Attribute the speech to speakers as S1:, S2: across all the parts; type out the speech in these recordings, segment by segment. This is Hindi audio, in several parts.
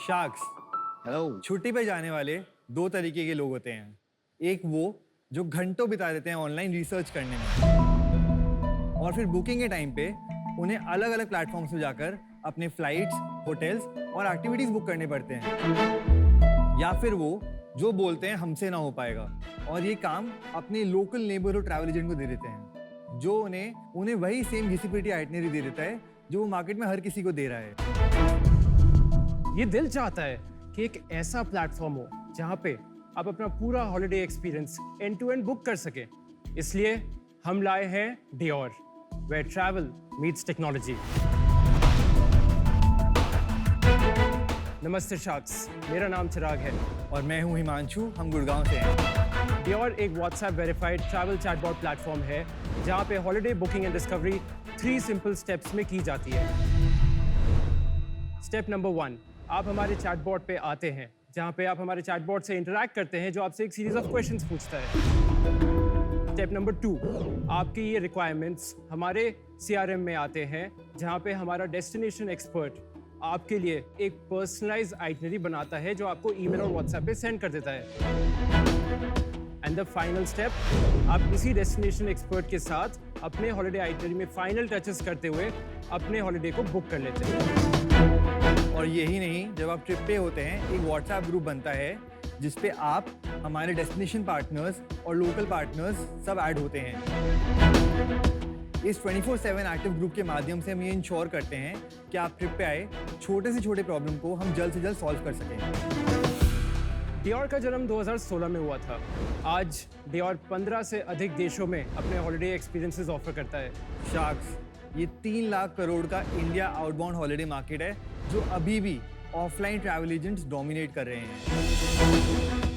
S1: शार्क्स।
S2: हेलो।
S1: छुट्टी पे जाने वाले दो तरीके के लोग होते हैं। एक वो जो घंटों बिता देते हैं ऑनलाइन रिसर्च करने में, और फिर बुकिंग के टाइम पे उन्हें अलग अलग प्लेटफॉर्म्स पे जाकर अपने फ्लाइट्स, होटल्स और एक्टिविटीज बुक करने पड़ते हैं। या फिर वो जो बोलते हैं हमसे ना हो पाएगा और ये काम अपने लोकल नेबरहुड ट्रैवल एजेंट को दे देते हैं, जो उन्हें वही सेम घिसी-पिटी आइटनरी दे देता है जो वो मार्केट में हर किसी को दे रहा है।
S3: ये दिल चाहता है कि एक ऐसा प्लेटफॉर्म हो जहां पे आप अपना पूरा holiday experience end to end book कर सके। इसलिए हम लाए हैं Deyor, where travel meets technology. नमस्ते शार्क्स, मेरा नाम चिराग है
S1: और मैं हूं हिमांशु, हम गुड़गांव से हैं।
S3: डियोर एक WhatsApp verified travel chatbot platform है जहां पे holiday booking and discovery 3 simple steps में की जाती है। स्टेप नंबर 1, आप हमारे चैटबॉट पे आते हैं जहां पे आप हमारे चैटबॉट से इंटरैक्ट करते हैं जो आपसे एक सीरीज ऑफ क्वेश्चंस पूछता है। स्टेप नंबर 2, आपकी ये रिक्वायरमेंट्स हमारे सीआरएम में आते हैं जहां पे हमारा डेस्टिनेशन एक्सपर्ट आपके लिए एक पर्सनलाइज आइटनरी बनाता है जो आपको ईमेल और व्हाट्सएप पे सेंड कर देता है। एंड द फाइनल स्टेप, आप इसी डेस्टिनेशन एक्सपर्ट के साथ अपने हॉलिडे आइटनरी में फाइनल टचेस करते हुए अपने हॉलिडे को बुक कर लेते हैं।
S1: और यही नहीं, जब आप ट्रिप पे होते हैं एक व्हाट्सएप ग्रुप बनता है जिस पे आप, हमारे डेस्टिनेशन पार्टनर्स और लोकल पार्टनर्स सब ऐड होते हैं। इस 24/7 एक्टिव ग्रुप के माध्यम से हम ये इंश्योर करते हैं कि आप ट्रिप पे आए छोटे से छोटे प्रॉब्लम को हम जल्द से जल्द सॉल्व कर सकें।
S3: डियोर का जन्म 2016 में हुआ था। आज डियोर 15 से अधिक देशों में अपने हॉलिडे एक्सपीरियंसेस ऑफर करता है।
S1: शार्क्स, ये 3 लाख करोड़ का इंडिया आउटबाउंड हॉलिडे मार्केट है जो अभी भी ऑफलाइन ट्रैवल एजेंट्स डोमिनेट कर रहे हैं।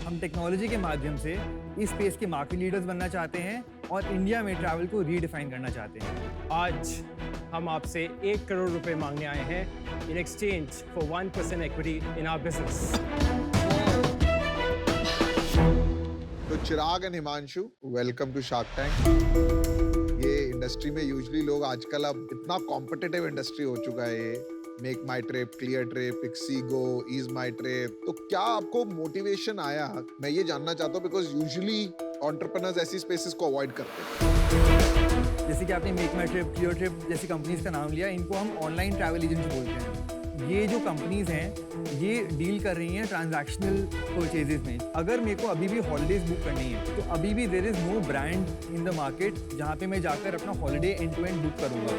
S1: हम टेक्नोलॉजी के माध्यम से इस स्पेस के मार्केट लीडर्स बनना चाहते हैं और इंडिया में ट्रैवल को रीडिफाइन करना चाहते हैं।
S3: आज हम आपसे 1 करोड़ रुपए मांगने आए हैं in exchange for 1% equity in our business.
S2: तो Chirag and Himanshu, welcome to Shark Tank. ये इंडस्ट्री में यूजुअली लोग आजकल, अब इतना कॉम्पिटिटिव इंडस्ट्री हो चुका है ये, मेक माई ट्रिप, क्लियर ट्रिप, इक्सीगो, ईज माई ट्रिप। तो क्या आपको मोटिवेशन आया? मैं ये जानना चाहता हूँ बिकॉज यूजुअली एंटरप्रेन्योर्स ऐसी स्पेसेस को अवॉइड करते हैं।
S1: जैसे कि आपने मेक माई ट्रिप, क्लियर ट्रिप जैसी कंपनीज का नाम लिया, इनको हम ऑनलाइन ट्रैवल एजेंट्स बोलते हैं। ये जो कंपनीज हैं ये डील कर रही हैं ट्रांजैक्शनल परचेजेस में। अगर मेरे को अभी भी हॉलिडेज बुक करनी है तो अभी भी there is no brand in the market जहाँ पे मैं जाकर अपना holiday end to end book करूँगा।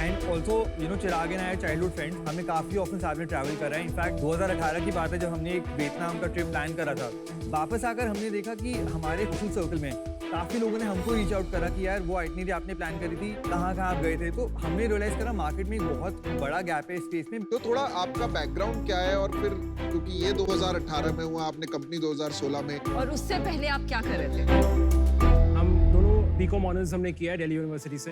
S1: And also Chirag and I childhood friends, हमें काफ़ी ऑफन साथ में ट्रैवल करा है। इनफैक्ट 2018 की बात है जब हमने एक वियतनाम का ट्रिप प्लान करा था। वापस आकर हमने देखा कि हमारे सोशल सर्कल में काफ़ी लोगों ने हमको रीच आउट करा कि यार वो आइटनरी आपने प्लान करी थी, कहाँ आप गए थे। तो हमने रियलाइज़ करा मार्केट में एक बहुत बड़ा गैप है इस स्पेस में।
S2: तो थोड़ा आपका बैकग्राउंड क्या है, और फिर क्योंकि ये 2018 में हुआ, आपने कंपनी 2016 में,
S4: और उससे पहले आप क्या कर रहे थे?
S3: हम दोनों बीकॉम ऑनर्स हमने किया है दिल्ली यूनिवर्सिटी से।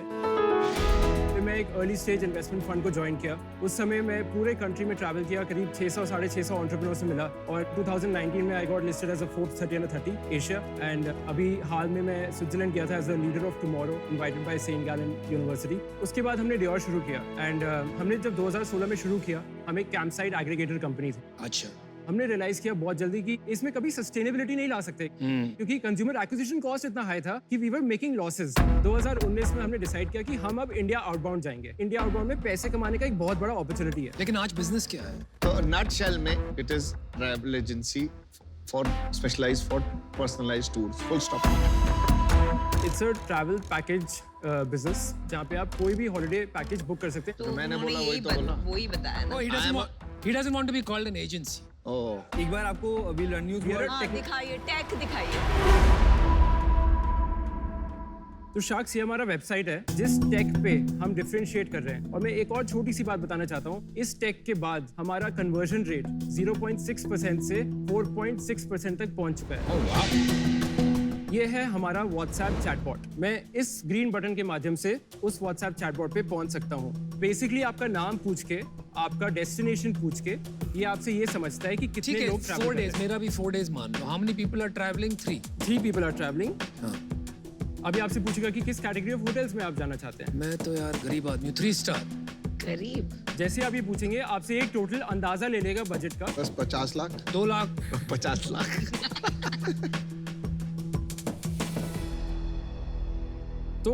S3: फिर मैं एक अर्ली स्टेज इन्वेस्टमेंट फंड को ज्वाइन किया। उस समय मैं पूरे कंट्री में ट्रैवल किया, करीब 600-650 एंटरप्रेन्योर्स से मिला, और 2019 में I got listed as a Forbes 30 under 30 Asia. And अभी हाल में मैं स्विट्जरलैंड गया था as a leader of tomorrow, invited by Saint Gallen university. उसके बाद हमने डियोर शुरू किया। एंड हमने जब 2016 में शुरू किया, हम एक कैंप साइट एग्रीगेटर कंपनी थी।
S5: अच्छा।
S3: हमने रियलाइज किया बहुत जल्दी कि इसमें कभी सस्टेनेबिलिटी नहीं ला सकते, क्योंकि कंज्यूमर एक्विजिशन कॉस्ट इतना हाई था कि वी वर मेकिंग लॉसेस। 2019 में हमने डिसाइड किया कि हम अब इंडिया आउटबाउंड जाएंगे। इंडिया आउटबाउंड में पैसे कमाने का एक बहुत बड़ा अपॉर्चुनिटी है।
S5: लेकिन आज बिजनेस क्या है?
S2: तो नटशेल में it is travel agency for specialised for personalised tours, full stop.
S3: It's a travel package business जहाँ पे आप कोई भी हॉलिडे पैकेज बुक कर सकते हैं।
S2: तो मैंने
S4: उन्होंने
S2: बोला वही
S4: यही
S2: तो बोला।
S4: वही बताया ना।
S5: he doesn't want to be called an agency.
S2: ओह,
S1: एक बार आपको अभी लर्न न्यूज़
S4: हाँ, दिखाइए, टेक दिखाइए।
S3: तो शार्क्स, ये हमारा वेबसाइट है जिस टेक पे हम डिफरेंशिएट कर रहे हैं। और मैं एक और छोटी सी बात बताना चाहता हूँ, इस टेक के बाद हमारा कन्वर्जन रेट 0.6% से 4.6% तक पहुंच चुका है।
S5: Oh wow.
S3: ये है हमारा व्हाट्सएप चैटबॉट। मैं इस ग्रीन बटन के माध्यम से उस व्हाट्सएप चैटबॉट पे पहुंच सकता हूँ। बेसिकली आपका नाम पूछ के, आपका डेस्टिनेशन पूछ के, ये आपसे ये समझता है कि
S5: ठीक
S3: कितने
S5: है,
S3: लोग
S5: 4 days, मेरा भी 4 days मान लो। How many people are traveling? 3.
S3: 3 people are traveling।
S5: हाँ।
S3: अभी आपसे पूछेगा कि किस कैटेगरी ऑफ होटल्स में आप जाना चाहते हैं।
S5: मैं तो यार गरीब आदमी हूँ, 3 star.
S4: गरीब।
S3: जैसे आप ये पूछेंगे आपसे एक टोटल अंदाजा ले लेगा बजट का।
S2: बस 50 लाख
S5: 2 लाख
S2: 50 लाख
S3: तो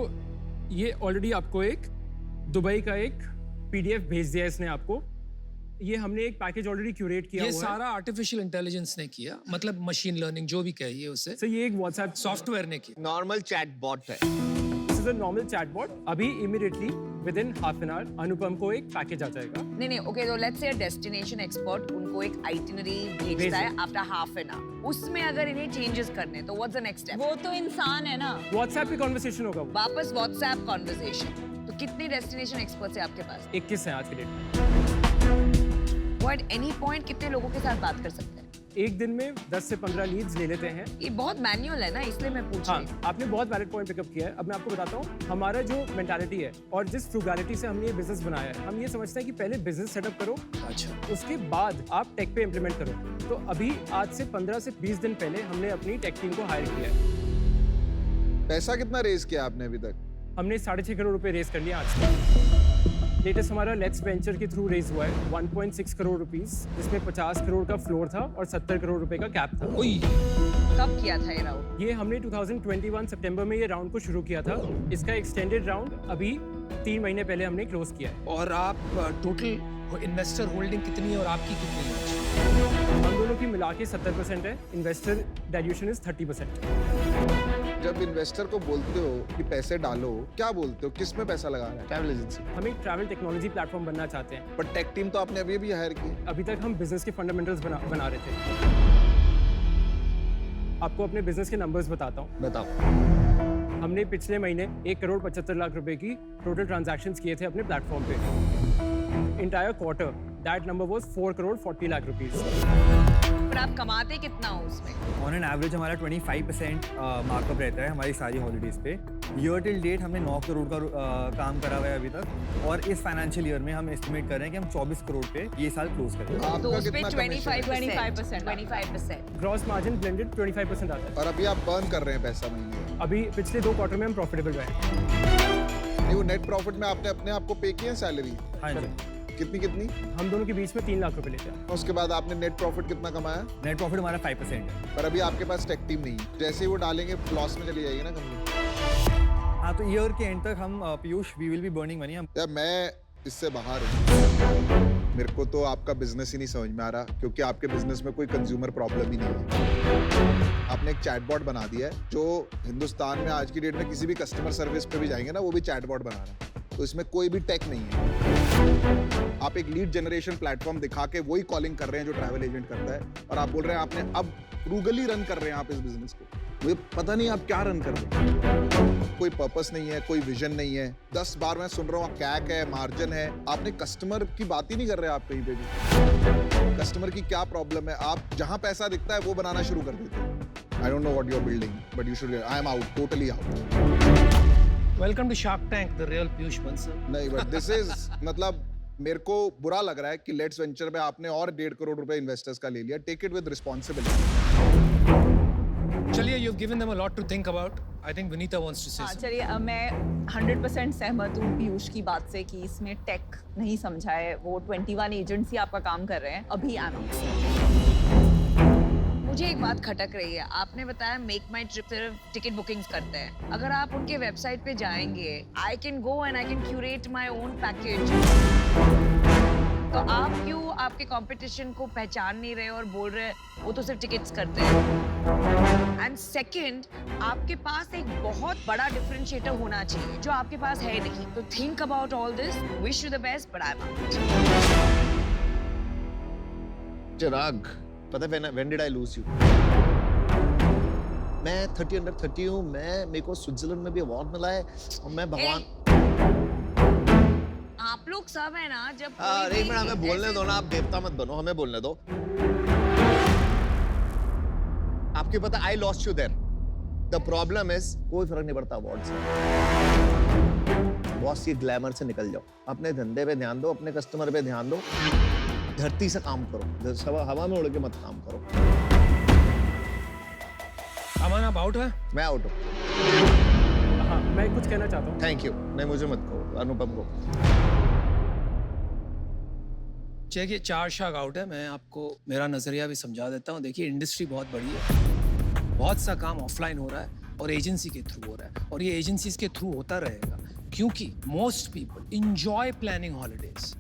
S3: ये ऑलरेडी आपको एक दुबई का एक PDF भेज दिया इसने आपको। ये हमने एक पैकेज ऑलरेडी क्यूरेट किया
S5: ये
S3: हुआ है।
S5: सारा आर्टिफिशियल इंटेलिजेंस ने किया, मतलब मशीन लर्निंग जो भी कहिए उसे,
S3: सर ये एक व्हाट्सएप
S5: सॉफ्टवेयर ने किया।
S6: नॉर्मल चैट बॉट है।
S3: This is a normal chatbot. अभी immediately within half an hour Anupam को एक पैकेज आ जाएगा।
S4: नहीं ओके, तो लेट्स से डेस्टिनेशन एक्सपर्ट उनको एक आइटिनरी
S3: भेज
S4: भेजता है
S3: दे।
S4: After half an hour. उसमें अगर इन्हें चेंजेस करने तो व्हाट्स द नेक्स्ट स्टेप?
S7: वो तो इंसान है ना।
S3: व्हाट्सएप पे कॉन्वर्सेशन होगा वो।
S4: वापस व्हाट्सएप कॉन्वर्सेशन। तो कितने डेस्टिनेशन एक्सपर्ट्स है आपके पास?
S3: 21 है आज के डेट में।
S4: वो एट एनी पॉइंट कितने लोगों के साथ बात कर सकते हैं?
S3: एक दिन में 10 से 15 लीड्स ले लेते हैं।
S4: ये बहुत मैनुअल है ना, इसलिए मैं पूछ रही हूँ।
S3: हाँ, आपने बहुत वैलिड पॉइंट पिकअप किया है। अब मैं आपको बताता हूँ हमारा जो मेंटालिटी है और जिस फ्रूगैलिटी से हमने ये बिजनेस बनाया है, हम ये समझते हैं कि पहले बिजनेस सेटअप करो,
S5: अच्छा,
S3: उसके बाद आप टेक पे इम्प्लीमेंट करो। तो अभी आज से 15 से 20 दिन पहले हमने अपनी टेक टीम को हायर किया है।
S2: पैसा कितना रेज किया आपने अभी तक?
S3: हमने 6.5 करोड़ रुपए रेज कर लिया आज तक। लेटेस्ट हमारा लेट्स वेंचर के थ्रू रेज हुआ है 1.6 करोड़ रुपीस, जिसमें 50 करोड़ का फ्लोर था और 70 करोड़ रुपए का कैप था।
S5: ओई,
S4: कब किया था ये राउंड?
S3: ये हमने 2021 सितंबर में ये राउंड को शुरू किया था। इसका एक्सटेंडेड राउंड अभी 3 महीने पहले हमने क्लोज किया है।
S5: और आप टोटल इन्वेस्टर होल्डिंग कितनी है और आपकी कितनी है?
S3: हम दोनों की मिला के 70% है, इन्वेस्टर डाइल्यूशन इज 30%।
S2: जब इन्वेस्टर को बोलते हो कि पैसे डालो, क्या बोलते हो, किस में पैसा लगा रहा है?
S6: Travel agency.
S3: हम एक ट्रैवल टेक्नोलॉजी प्लेटफॉर्म बनना चाहते हैं।
S2: पर टेक टीम तो आपने अभी भी हायर की।
S3: अभी तक हम बिजनेस के फंडामेंटल्स बना रहे थे। आपको अपने बिजनेस के नंबर्स बताता हूँ।
S6: बताओ।
S3: हमने पिछले महीने 1 करोड़ 75 लाख रुपए की टोटल ट्रांजैक्शंस किए थे अपने प्लेटफॉर्म पे। Entire quarter that number was 4 crore 40 lakh rupees.
S4: पर आप कमाते कितना हो उसमें?
S1: ऑन एन एवरेज हमारा 25% मार्कअप रहता है हमारी सारी हॉलीडेज पे। ईयर टिल डेट हमने 9 करोड़ का काम करा हुआ है अभी तक, और इस फाइनेंशियल ईयर में हम एस्टिमेट कर रहे हैं कि हम 24 करोड़ पे ये साल क्लोज करेंगे।
S4: तो
S2: आपका
S4: उस पे
S2: कितना commission है?
S4: 25% 25%।
S3: ग्रॉस मार्जिन ब्लेंडेड 25% आता है।
S2: और अभी आप बर्न कर रहे हैं पैसा महीने में।
S3: अभी पिछले 2 क्वार्टर में हम प्रॉफिटेबल रहे।
S2: नहीं, वो नेट प्रॉफिट में आपने अपने आप को पे किया है सैलरी?
S1: हाँ जी।
S2: कितनी?
S3: हम दोनों के बीच में 3 लाख रुपए लेते हैं।
S2: उसके बाद आपने नेट प्रॉफिट कितना कमाया?
S1: नेट प्रॉफिट हमारा 5% है।
S2: पर अभी आपके पास टेक टीम नहीं है। जैसे ही वो डालेंगे लॉस में चली जाएगी ना कंपनी।
S1: हाँ, तो ईयर के एंड तक हम Piyush we will be burning money. हम
S2: यार मैं इससे बाहर हूँ। मेरे को तो आपका बिजनेस ही नहीं समझ में आ रहा, क्योंकि आपके बिजनेस में कोई कंज्यूमर प्रॉब्लम ही नहीं है। आपने एक चैटबॉट बना दिया है जो हिंदुस्तान में आज की डेट में किसी भी कस्टमर सर्विस पे भी जाएंगे ना, वो भी चैटबॉट बना रहा है। तो इसमें कोई भी टेक नहीं है। आप एक लीड जनरेशन प्लेटफॉर्म दिखा के वही कॉलिंग कर रहे हैं जो ट्रैवल एजेंट करता है, और आप बोल रहे हैं आपने अब फ्रूगली रन कर रहे हैं आप इस बिजनेस को। मुझे पता नहीं आप क्या रन कर रहे हैं। कोई पर्पस नहीं है, कोई विजन नहीं है। 10 बार मैं सुन रहा हूँ कैक है, मार्जिन है। आपने कस्टमर की बात ही नहीं कर रहे आप कहीं पे भी। कस्टमर की क्या प्रॉब्लम है, आप जहां पैसा दिखता है वो बनाना शुरू कर देते हैं। I don't know what you are building, but you should, I am out, totally out.
S5: Welcome to Shark Tank, the real Piyush Bansal.
S2: नहीं, बट दिस इज मतलब मेरे को बुरा लग रहा है कि लेट्स वेंचर में आपने और 1.5 करोड़ रुपए इन्वेस्टर्स का ले लिया। Take it with responsibility.
S5: चलिए, you've given them a lot to think about. I think Vinita wants to say
S7: हाँ,
S5: something.
S7: चलिए मैं 100% सहमत हूँ पीयूष की बात से कि इसमें टेक नहीं समझा है। वो 21 एजेंट्स ही आपका काम कर रहे हैं अभी
S4: मुझे एक बात खटक रही है। आपने बताया मेक माई ट्रिप सिर्फ टिकट बुकिंग्स करते हैं। अगर आप उनके वेबसाइट पे जाएंगे, I can go and I can curate my own package. तो आप क्यों आपके कंपटीशन को पहचान नहीं रहे और बोल रहे वो तो सिर्फ टिकट्स करते हैं? एंड सेकंड, आपके पास एक बहुत बड़ा डिफरेंशिएटर होना चाहिए जो आपके पास है नहीं। तो think about all this, wish you the best, but I am out.
S6: Chirag, पता है when did I lose you? मैं 30 under 30 हूँ। मेरे को स्विट्जरलैंड में भी अवार्ड मिला है और मैं भगवान।
S4: आप लोग सब है ना, जब
S6: अरे एक मिनट, हमें बोलने दो ना, आप देवता मत बनो, हमें बोलने दो। आपको पता, I lost you there. The problem is कोई फर्क नहीं पड़ता अवार्ड से। बॉस, ये ग्लैमर से निकल जाओ, अपने धंधे पे ध्यान दो, अपने कस्टमर पे ध्यान दो, धरती से काम करो, हवा में उड़ के मत काम करो।
S5: अमन, आप आउट है?
S6: मैं आउट हूँ।
S3: हाँ, मैं कुछ कहना चाहता हूँ।
S6: Thank you. नहीं, मुझे मत कहो, अनुपम को।
S5: देखिए 4 शाख आउट है, मैं आपको मेरा नजरिया भी समझा देता हूँ। देखिए इंडस्ट्री बहुत बड़ी है, बहुत सा काम ऑफलाइन हो रहा है और एजेंसी के थ्रू हो रहा है, और ये एजेंसीज के थ्रू होता रहेगा, क्योंकि most people enjoy planning holidays.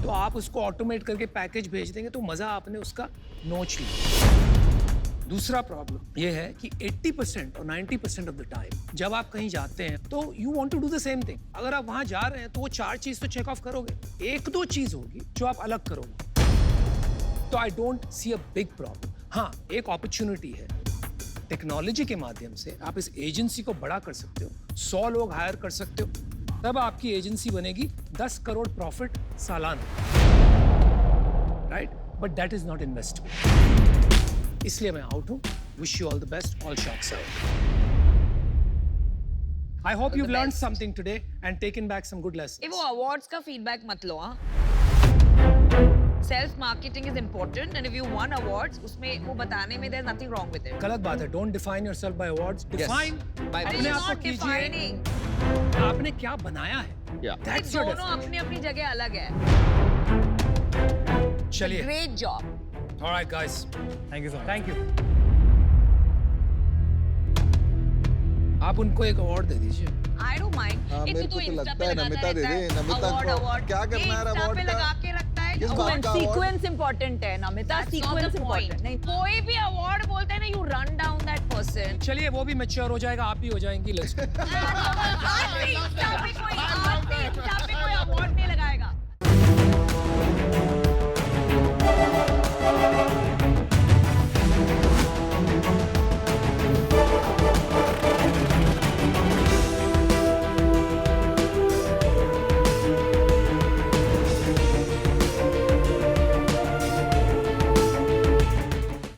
S5: तो आप उसको ऑटोमेट करके पैकेज भेज देंगे तो मजा आपने उसका नोच लिया। दूसरा प्रॉब्लम ये है कि 80% और 90% ऑफ द टाइम जब आप कहीं जाते हैं तो you want to do the same thing. अगर आप वहां जा रहे हैं तो वो 4 चीज तो चेक ऑफ करोगे, 1-2 चीज होगी जो आप अलग करोगे। तो I don't see a big problem. हाँ, एक अपॉर्चुनिटी है, टेक्नोलॉजी के माध्यम से आप इस एजेंसी को बड़ा कर सकते हो, 100 लोग हायर कर सकते हो, तब आपकी एजेंसी बनेगी 10 करोड़ प्रॉफिट सालाना, right? But that is not investment. इसलिए मैं आउट हूं। Wish you all the best, all shots out. I hope you learn something today and taken back some good
S4: ये
S5: लेसन्स।
S4: वो अवार्ड्स का फीडबैक मत लो। हाँ, self marketing is important and if you won awards उसमें वो बताने में there nothing wrong with it.
S5: गलत बात है। Don't define yourself bye awards, define
S6: By
S4: अरे
S5: अपने
S4: यू
S5: आप को
S4: नॉट
S5: कीजिए,
S4: डिफाइनिंग,
S5: आपने क्या बनाया है।
S6: Yeah.
S5: That's your
S4: दोनों
S5: definition.
S4: अपनी अपनी जगह अलग है।
S5: चलिए,
S4: great job.
S5: Alright guys,
S1: thank you so much.
S3: Thank you.
S5: आप उनको एक अवार्ड दे दीजिए।
S4: I don't mind.
S2: हाँ, मेरे को तो लगता है नमिता दे दे। नमिता को क्या करना है
S4: अवार्ड
S2: अवार्ड
S4: पे
S2: का?
S4: लगा के रखता है।
S2: किस बात
S4: award।
S2: का award?
S7: सीक्वेंस इंपॉर्टेंट है Namita,
S4: That's not
S7: sequence
S4: the point.
S7: Important नहीं।
S4: कोई भी अवार्ड बोलते हैं ना, you run down that person.
S5: चलिए, वो भी मैच्योर हो जाएगा, आप भी हो जाएंगी। Let's go.
S4: आज भी इंस्टा पे कोई अवार्ड